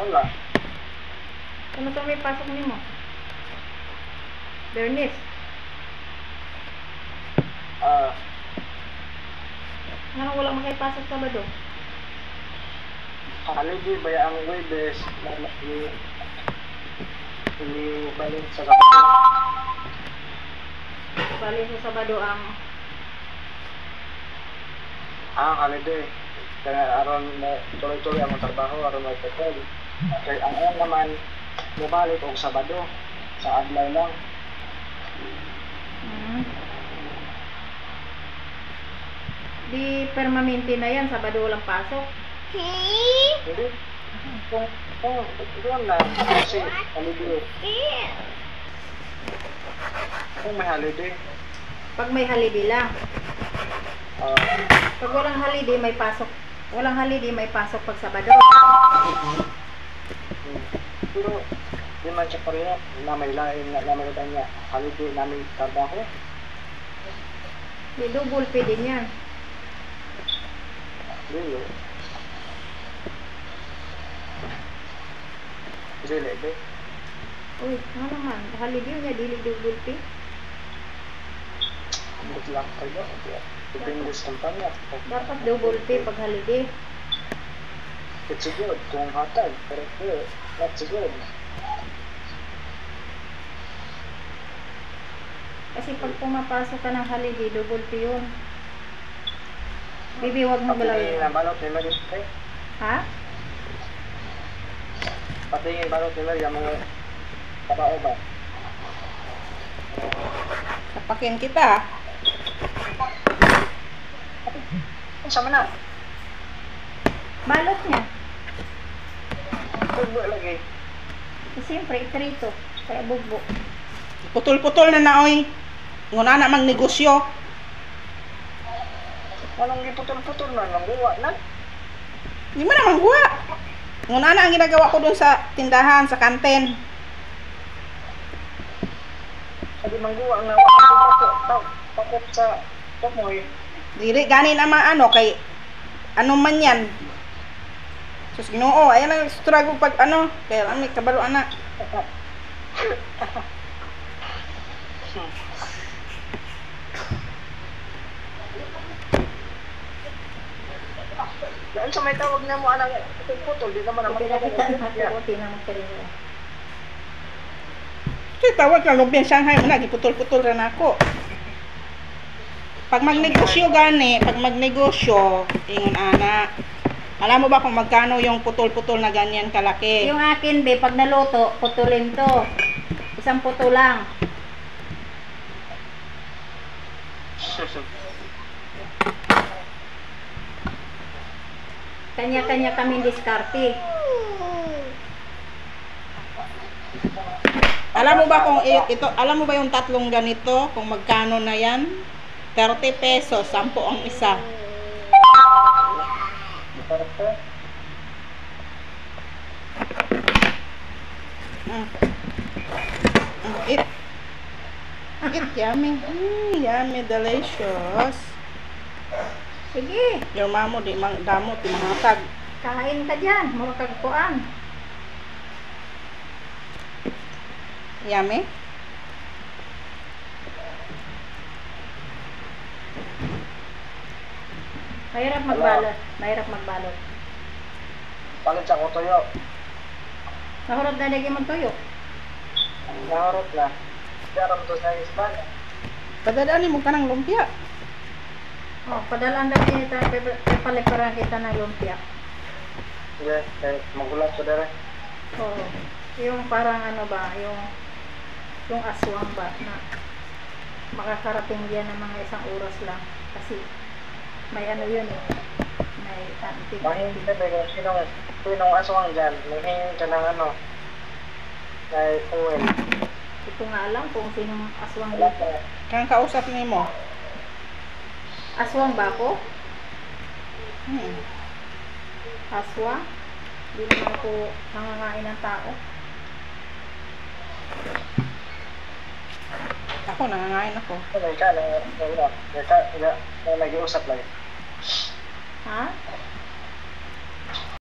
Wala. Ano sa may pasok nimo? Bernice. Ano wala makipasok Sabado? Holiday ba ang Webes? Hindi balik sa Sabado. Bali sa Sabado ang Holiday. Kaya aron mo tuloy-tuloy ang trabaho, aron mo ipagod. Kaya ang alam naman, mabalik og Sabado. Sa adlaw lang. Di permanente na yan, Sabado walang pasok. Hindi. Kung doon lang, kasi holiday. Kung may holiday. Pag may holiday lang. Pag walang holiday, may pasok. Walang holiday, may pasok pag Sabado. Pero, di man siya pareha, na may lain, na may niya, holiday namin trabaho. Di double pay din yan. Dili. Dili, be. Uy, ano naman, holiday niya, dili double pay. But lang kayo. Depende sa kampanya. Dapat double pay pag holiday. It's good kung hatag, pero not so good. Kasi pag pumapasok ka ng holiday, double pay yun. Bibi, huwag mo galawin. Patingin na balot ni Mary. Ha? Patingin balot ni Mary, ang mga kapao ba? Tapakin kita. Ang sama na. Balot niya. Bugbo lagi. Siyempre, itrito. Kaya bugbo. Putol-putol na naoy. Nguna na mang negosyo. Walang giputol-putol na, nang buwa na. Hindi mo naman guwa. Nguna na ang ginagawa ko dun sa tindahan, sa kantin. Sabi mang buwa nga, walang pakot sa tumoy. Dili, gani naman ano, kay ano man yan. Sus, Ginoo, ayan ang struggle pag ano, kaya may kabalo anak. Dahil sa may tawag na mo, anang putol, di naman naman Pinakita na mabuti na magkarino. Kaya tawag ka, lumpiang Shanghai mo na, giputol-putol rin ako. Pag magnegosyo gani, pag magnegosyo, ingon anak. Alam mo ba kung magkano yung putol-putol na ganyan kalaki? Yung akin, be, pag naluto, putulin to. Isang puto lang. Kanya-kanya kami diskarte. Alam mo ba kung ito, alam mo ba yung tatlong ganito, kung magkano na yan? 30 pesos, 10 ang isa. Eat yummy. Yummy, delicious. Sige, Your mamo di mang damo ti mangatag. kain ka dyan. Mura kagpuan. Yummy. Mahirap magbalot. Mahirap magbalot. Palit sa kutuyo. Nahurot na lagi mong tuyo. Naharot na. Kaya to sa ispan. Padadaan mo ka ng lumpia. Oh, padalaan daw kita. Paliparan kita ng lumpia. Sige, magulat ko dere. Oo. Yung parang ano ba, yung aswang ba na makakarating diyan ng mga isang oras lang kasi may ano yun eh. May antik. Mahingi ka ba sinong aswang dyan? Mahingi ka ng ano? May oil. Hindi ko nga alam kung sinong aswang Wala dito. ka. Kang kausap nimo. Aswang ba ako? Hmm. Aswang? Hindi naman ako nangangain ng tao. Ako nangangain ako. May ka, nag-iusap lang. Ha?